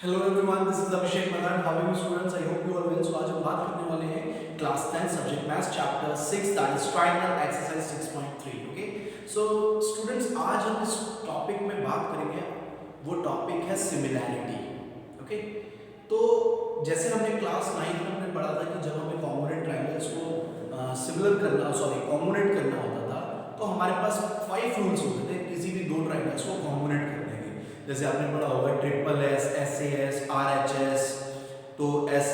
Hello everyone, this is Abhishek Madan. How are you students? I hope you are well. So आज हम बात करने वाले हैं class 10 subject maths chapter 6 that is triangle exercise 6.3। Okay, so students आज हम इस टॉपिक में बात करेंगे, वो टॉपिक है सिमिलैरिटी। ओके, तो जैसे हमने क्लास 9 में हमने पढ़ा था कि जब हमें कॉन्ग्रुएंट ट्रायंगल्स को कॉन्ग्रुएंट करना होता था तो हमारे पास 5 रूल्स होते थे किसी भी दो ट्रायंगल्स को कॉन्ग्रुएंट करने के। जैसे आपने पढ़ा होगा triple S, S A S, R H S, तो एस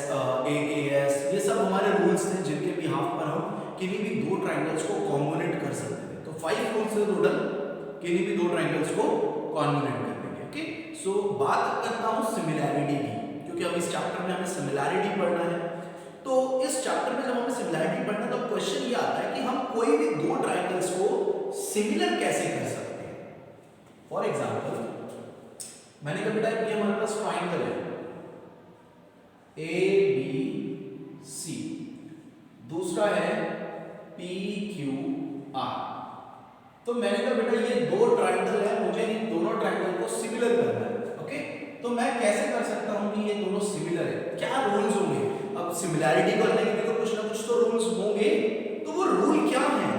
ए एस, ये सब हमारे रूल्स थे जिनके बिहाफ पर हम किन्हीं भी दो ट्रायंगल्स को कॉन्ग्रुएंट कर सकते थे। तो 5 रूल्स थे टोटल किन्हीं भी दो ट्रायंगल्स को कॉन्ग्रुएंट करने के। ओके, सो बात करता हूँ सिमिलैरिटी की, क्योंकि अब इस चैप्टर में हमें सिमिलैरिटी पढ़ना है। तो इस चैप्टर में जब हमें सिमिलैरिटी पढ़ना है तो क्वेश्चन ये आता है कि हम कोई भी दो ट्रायंगल्स को सिमिलर कैसे कर सकते हैं। फॉर एग्जांपल मैंने कभी टाइप किया, हमारे पास ट्रायंगल है ए बी सी, दूसरा है पी क्यू आर। तो मैंने कहा बेटा ये दो ट्रायंगल है, मुझे इन दोनों ट्रायंगल को सिमिलर करना है। ओके, तो मैं कैसे कर सकता हूं कि ये दोनों सिमिलर है? क्या रूल्स होंगे? अब सिमिलैरिटी करने के लिए तो कुछ ना कुछ तो रूल्स होंगे, तो वो रूल क्या है?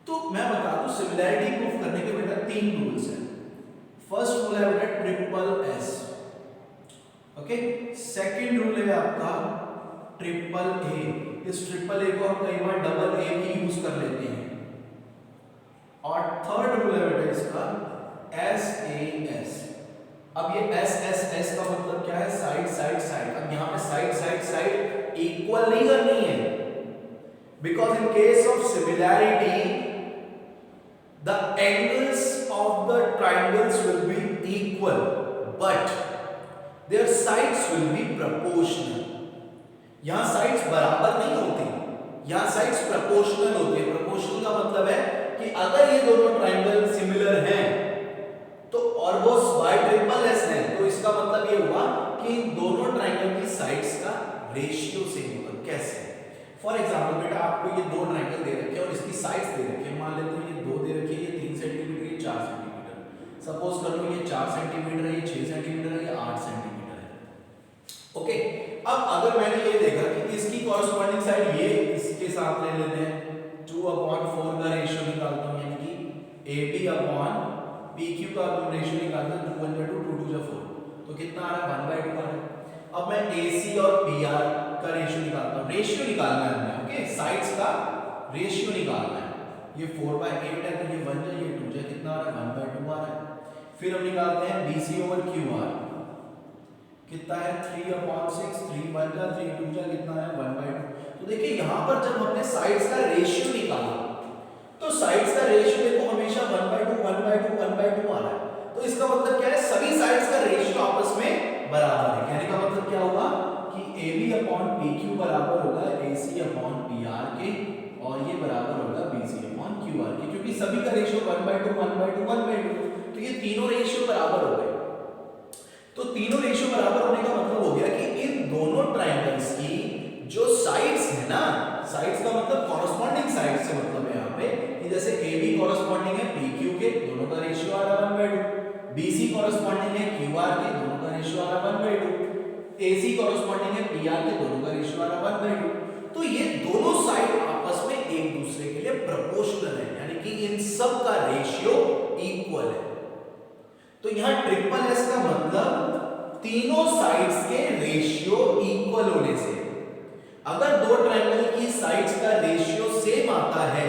तो मैं बता दूं, सिमिलैरिटी प्रूफ करने के बेटा 3 रूल्स हैं। फर्स्ट रूल है बेटा triple S. Okay, second rule है आपका ट्रिपल ए। इस ट्रिपल ए को हम कई बार डबल ए भी यूज कर लेते हैं। और थर्ड रूल है बेटा इसका एस ए एस। अब ये एस एस एस का मतलब क्या है? Side side side. अब यहां पे साइड साइड साइड इक्वल नहीं करनी है, because in case of similarity the angles of the triangles will be equal but their sides will be proportional। यहां साइड्स बराबर नहीं होती, यहां साइड्स प्रोपोर्शनल होती है। प्रोपोर्शनल का मतलब है कि अगर ये दोनों ट्रायंगल सिमिलर हैं तो और वो बाय ट्रिपल एस है, तो इसका मतलब ये हुआ कि इन दोनों ट्रायंगल की साइड्स का रेशियो सेम होगा। कैसे? फॉर एग्जांपल बेटा आपको ये दो ट्रायंगल दे रखे हैं और इसकी साइड्स दे रखी है। मान लेते हैं ये 2 दे रखी है, ये 3 सेंटीमीटर, ये 4 सेंटीमीटर। सपोज कर लो ये 4 सेंटीमीटर है, ये 6 सेंटीमीटर है, ये 8 सेंटीमीटर है। ओके, अब अगर मैंने ये देखा कि इसकी कॉरस्पॉन्डिंग साइड ये इसके साथ ले लेते हैं, 2/4 का रेशियो निकालता हूं, यानी कि AB/PQ का रेशियो निकालता हूं, 2 × 2 2 2 4, तो कितना आ रहा है? 1/2 आ रहा है। अब मैं AC और PR का रेशियो निकालता हूं। रेशियो निकालना है हमें। ओके, साइड्स का रेशियो निकालना है। ये 4/8 है, तो ये 1 जाए, ये 2 जाए, कितना आ रहा है? 1/2 आ रहा है। फिर हम निकालते हैं BC/QR, कितना है? 3/6, 3 1 जा, 3 2 जा, कितना है? 1/2। तो देखिए यहां पर जब हमने साइड्स का रेशियो निकाला तो साइड्स का रेशियो देखो हमेशा 1/2 1/2 1/2 आ रहा है। तो इसका मतलब क्या है? सभी साइड्स का रेशियो आपस में बराबर है। कहने का मतलब क्या होगा कि AB/PQ बराबर होगा AC/PR के, और ये बराबर होगा BC/QR के, क्योंकि सभी का रेशियो 1/2 1/2 1/2, तो ये तीनों रेशियो बराबर हो गए। तो तीनों रेशियो बराबर होने का मतलब हो गया कि इन दोनों ट्रायंगल्स की जो साइड्स है ना, साइड्स का मतलब कॉरस्पॉन्डिंग साइड्स से मतलब है यहाँ पे कि जैसे AB कॉरस्पॉन्डिंग है PQ के, दोनों का रेशियो आ रहा है 1/2, BC कॉरस्पॉन्डिंग है QR के, दोनों का रेशियो आ रहा है 1/2, AC कॉरस्पॉन्डिंग है PR के, दोनों का रेशियो आ रहा है 1/2। तो ये दोनों साइड आपस में एक दूसरे के लिए प्रोपोर्शनल है, यानी कि इन सब का रेशियो इक्वल है। तो यहां ट्रिपल एस का मतलब तीनों साइड्स के रेशियो इक्वल होने से। अगर दो ट्रायंगल की साइड्स का रेशियो सेम आता है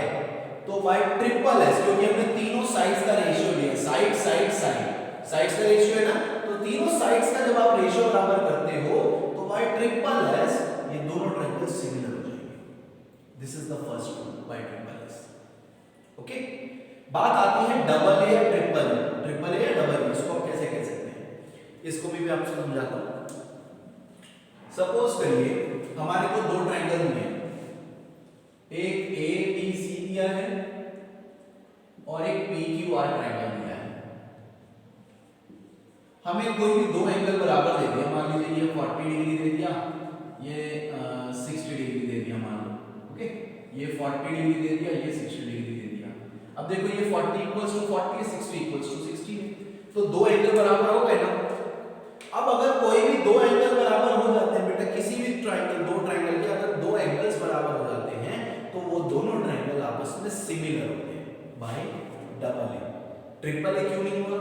तो बाय ट्रिपल एस, क्योंकि हमने तीनों साइड्स का रेशियो लिया, साइड साइड साइड, साइड्स का रेशियो है ना, तो तीनों साइड्स का जब आप रेशियो बराबर करते हो तो बाय ट्रिपल एस ये दोनों ट्रायंगल सिमिलर हो जाएंगे। This is the first rule by triple S. Okay, बात आती है डबल ए या ट्रिपल ए। ट्रिपल ए या डबल ए, इसको आप कैसे कह सकते हैं, इसको भी मैं आपको समझाता हूं। सपोज करिए हमारे को दो ट्रायंगल दिए, एक ABC दिया है और एक PQR ट्रायंगल दिया है। हमें कोई भी दो एंगल बराबर दे दिया, मान लीजिए ये 40 डिग्री दे दिया, ये 60 डिग्री दे दिया, मान लो। ओके, ये 40 डिग्री दे दिया, ये 60 डिग्री दे दिया। अब देखो ये 40 = 40 है, 60 = 60 है, तो दो एंगल बराबर हो गए ना। अब ट्राइंगल, दो ट्राइंगल के अगर दो एंगल्स बराबर हो जाते हैं तो वो दोनों ट्राइंगल आपस में सिमिलर होते हैं bye double A. Triple A क्यों नहीं हुआ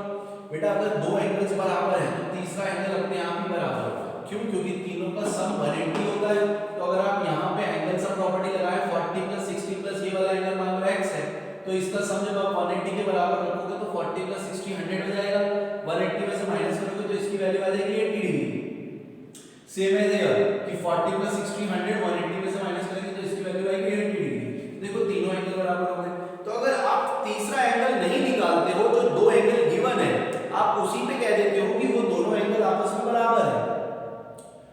बेटा? अगर दो एंगल्स बराबर है तो तीसरा एंगल अपने आप ही बराबर होगा। क्यों? क्योंकि तीनों का सम 180 होता है। तो अगर आप यहाँ पे एंगल सम प्रॉपर्टी लगाएं 40 + 60 + ये वाला एंगल मान लो x है, तो इसका सम जब आप 180 के बराबर रखोगे तो 40 + 60 100 हो जाएगा। 180 में से माइनस करोगे तो इसकी वैल्यू आ जाएगी 80 डिग्री। सेम एज हियर कि 40 + 60 100, 180 में से माइनस करेंगे तो इसकी वैल्यू आएगी 80 डिग्री। देखो तीनों एंगल बराबर हो गए। तो अगर आप तीसरा एंगल नहीं निकालते हो, जो दो एंगल गिवन है, आप उसी पे कह देते हो कि वो दोनों एंगल आपस में बराबर है,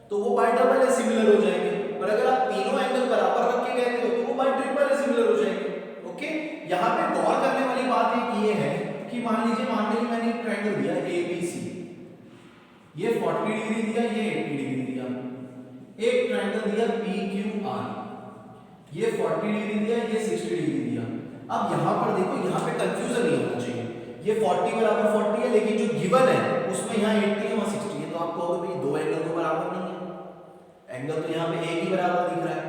तो वो बाय डबल ए सिमिलर हो जाएंगे। और अगर आप तीनों एंगल बराबर रख के कहते हो तो वो बाय ट्रिपल ए सिमिलर हो जाएंगे। ओके, यहाँ पे गौर करने वाली बात एक ये है कि मान लीजिए मैंने एक ट्रायंगल दिया ABC, ये 40 डिग्री दिया, ये 80 डिग्री दिया। एक ट्रायंगल दिया PQR, ये 40 डिग्री दिया, ये 60 डिग्री दिया। अब यहाँ पर देखो, यहाँ पे कंफ्यूजन नहीं होना चाहिए। ये 40 बराबर 40 है, लेकिन जो गिवन है उसमें यहाँ 80 है, वहाँ 60 है, तो आप कहोगे भाई दो एंगल तो बराबर नहीं है, एंगल तो यहाँ पे एक ही बराबर दिख रहा है।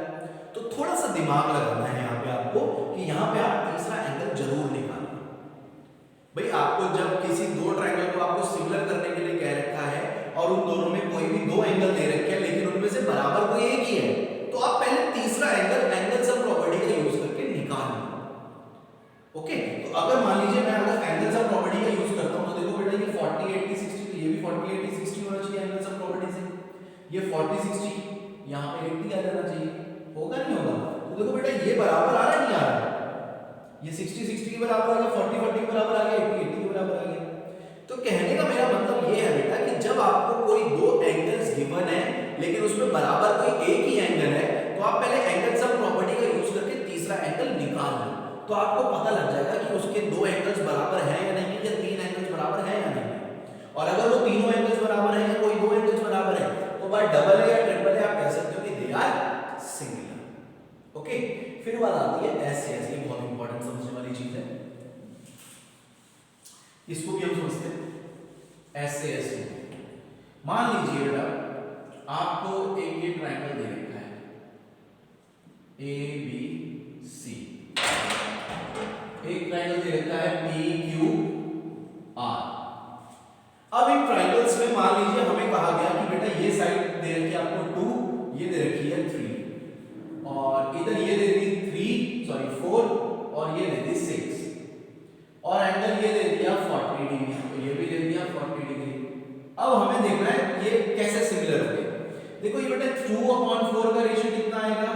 तो थोड़ा सा दिमाग लगाना है यहाँ पे आपको कि यहाँ पे आप तीसरा एंगल जरूर निकालना। भाई आपको जब किसी दो ट्रायंगल को आपको सिमिलर करने के लिए कह रखा है और उन दोनों में कोई भी दो एंगल दे रखे हैं लेकिन उनमें से बराबर कोई एक ही है, तो आप पहले तीसरा एंगल सम प्रॉपर्टी का यूज करके निकाल लो। ओके, तो अगर मान लीजिए मैं अगर एंगल सम प्रॉपर्टी का यूज करता हूं तो देखो बेटा ये 40 80 60, तो ये भी 40 80 60 होना चाहिए एंगल सम प्रॉपर्टी से। ये 40 60 यहां पे 80 आ जाना चाहिए, होगा नहीं होगा? तो देखो बेटा ये बराबर आ रहा है नहीं आ रहा? ये 60 60 के बराबर आ गया, 40 40 के बराबर आ गया, 80 80 के बराबर आ गया। तो कहने का मेरा मतलब ये है बेटा कि जब आपको कोई दो एंगल्स गिवन है लेकिन उसमें बराबर कोई एक ही एंगल है, तो आप पहले एंगल सम प्रॉपर्टी का यूज करके तीसरा एंगल निकाल लो, तो आपको पता लग जाएगा कि उसके दो एंगल्स बराबर हैं या नहीं, या तीन एंगल्स बराबर हैं या नहीं। और अगर वो तीनों एंगल्स बराबर हैं या कोई दो एंगल्स बराबर हैं, तो बाय डबल या ट्रिपल आप कह सकते हो कि दे आर सिमिलर। ओके, फिर बात आती है एसएस, ये बहुत इंपॉर्टेंट समझने वाली चीज है, इसको भी हम समझते हैं एसएस। मान लीजिए बेटा आपको एक ये ट्रायंगल दे रखा है ABC, एक ट्रायंगल दे रखा है PQR। अब इन ट्रायंगल्स में मान लीजिए हमें कहा गया कि बेटा ये साइड दे रखी है आपको 2, ये दे रखी है 3, और इधर ये दे दी 4 और ये दे दी 6, और एंगल ये दे दिया 40 डिग्री, तो ये भी दे दिया 40 डिग्री। अब हमें देखना है ये कैसे सिमिलर होंगे। देखो ये बेटा 2/4 का रेशियो कितना आएगा?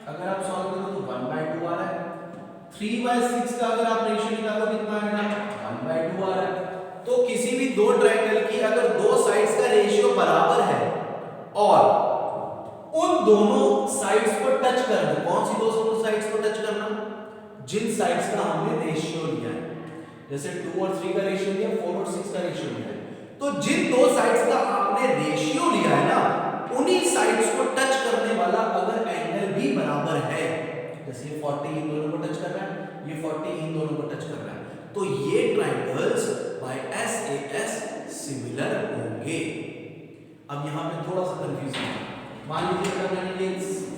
अगर आप सॉल्व करो तो 1/2 आ रहा है। 3/6 का अगर आप रेशियो निकालो कितना आएगा? 1/2 आ रहा है। तो किसी भी दो ट्रायंगल की अगर दो साइड्स का रेशियो बराबर है और उन दोनों साइड्स को टच करना, कौन सी दो साइड्स को टच करना? जिन साइड्स का हमने रेशियो लिया है, जैसे 2 और 3 का रेशियो लिया, 4 और 6 का रेशियो लिया है, तो जिन दो साइड्स का आपने रेशियो लिया है ना, उन्हीं साइड्स को टच करने वाला अगर एंगल भी बराबर है, जैसे ये 40 इन दोनों को टच कर रहा है, ये 40 इन दोनों को टच कर रहा है, तो ये ट्रायंगल्स बाय एसएस सिमिलर होंगे। अब यहां पे थोड़ा सा कंफ्यूजन है। मान लीजिए अगर मैंने ये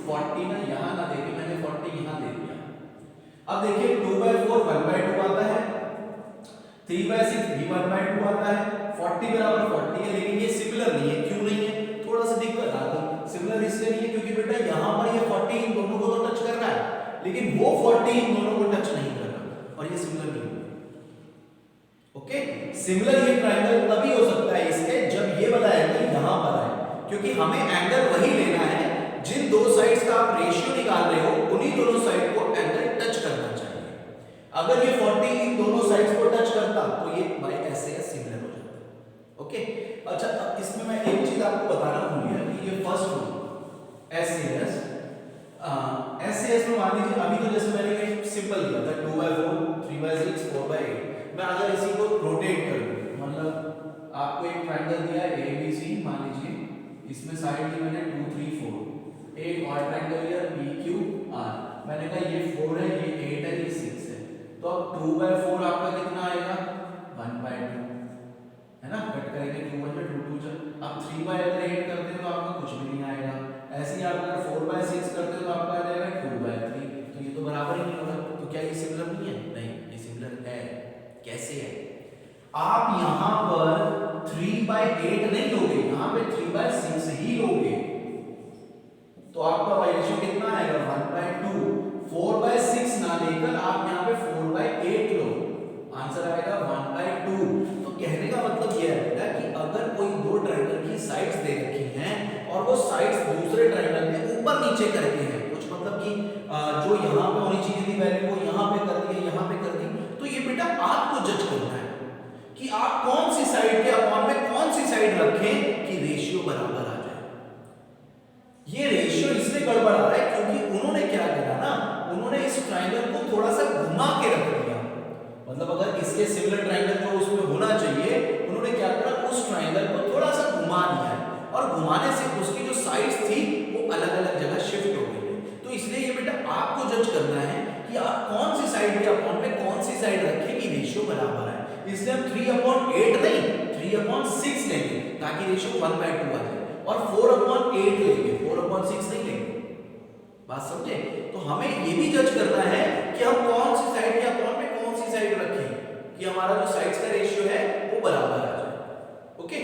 40 ना यहां ना देके मैंने 40 यहां दे दिया। अब देखिए 2/4 1/2 आता है, 3/6 भी 1/2 आता है, 40 बराबर 40 है, लेकिन ये सिमिलर नहीं है। क्यों नहीं है? थोड़ा सा दिक्कत आ गई। सिमिलर इसलिए नहीं है क्योंकि बेटा यहां पर ये 40 इन दोनों को तो टच कर रहा है, लेकिन वो 40 इन दोनों को टच नहीं कर रहा, और ये सिमिलर नहीं है। ओके, सिमिलर ये ट्रायंगल तभी हो सकता है इसके जब ये वाला एंगल यहां पर है, क्योंकि हमें एंगल वही लेना है जिन दो साइड्स का आप रेशियो निकाल रहे हो, उन्हीं दोनों साइड को एंगल टच करना चाहिए। अगर ये 40 इन दोनों साइड्स को टच करता तो ये बाय एसएस सिमिलर हो जाता। ओके, अच्छा अब इसमें मैं एक चीज आपको बताना भूल गया कि ये फर्स्ट रूल एसएस, एसएस में मान लीजिए अभी तो जैसे मैंने एक सिंपल दिया था 2/4 3/6 4/8, मैं अगर इसी को रोटेट कर दूं, मतलब आपको एक ट्रायंगल दिया है ABC, मान लीजिए इसमें साइड ली मैंने 2 3 4, एक और ट्रायंगल लिया PQR, मैंने कहा ये 4 है, ये 8 है, ये 6 है, तो अब 2/4 आपका कितना आएगा? 1/2 है ना, कट करेंगे 2 1 में 2 2 जा। अब 3/8 करते हैं तो आपका कुछ भी नहीं आएगा। ऐसे ही आप यहां पर 3/8 नहीं लोगे, यहां पे 3/6 ही लोगे, तो आपका y रेशियो कितना आएगा 1/2। 4/6 ना लेकर आप यहां पे 4/8 लो, आंसर आएगा 1/2। तो कहने का मतलब यह है बेटा कि अगर कोई दो ट्रायंगल की साइड्स दे रखी हैं और वो साइड्स दूसरे ट्रायंगल में ऊपर नीचे करके हैं, कुछ मतलब कि जो यहां पे होनी चाहिए थी वैल्यू वो यहां पे कर दी, यहां पे कर दी, तो ये बेटा आपको जज करना है कि आप कौन सी साइड के अपॉन में कौन सी साइड रखें कि रेशियो बराबर आ जाए। ये रेशियो इसलिए गड़बड़ आ रहा है क्योंकि उन्होंने क्या करा ना, उन्होंने इस ट्रायंगल को थोड़ा सा घुमा के रख दिया। मतलब अगर इसके सिमिलर ट्रायंगल जो उसमें होना चाहिए, उन्होंने क्या करा, उस ट्रायंगल को थोड़ा सा घुमा दिया है, और घुमाने से उसकी जो साइड्स थी वो अलग अलग जगह शिफ्ट हो गई है। तो इसलिए ये बेटा आपको जज करना है कि आप कौन सी साइड के अपॉन में कौन सी साइड रखें कि रेशियो बराबर है। इसलिए हम 3/8 नहीं 3/6 लेंगे ताकि रेशियो 1/2 आ जाए, और 4/8 लेंगे, 4/6 नहीं लेंगे। बात समझे? तो हमें ये भी जज करना है कि हम कौन सी साइड के अपॉन में कौन सी साइड रखें कि हमारा जो साइड्स का रेशियो है वो बराबर आ जाए। ओके,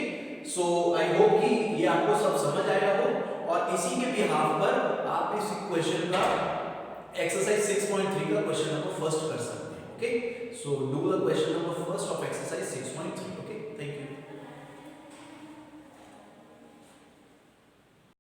सो आई होप कि ये आपको सब समझ आया हो, और इसी के बिहाफ पर आप इस क्वेश्चन का एक्सरसाइज 6.3 का क्वेश्चन नंबर फर्स्ट कर सकते हैं। Okay, so do the question number first of exercise 6.3। Okay, thank you.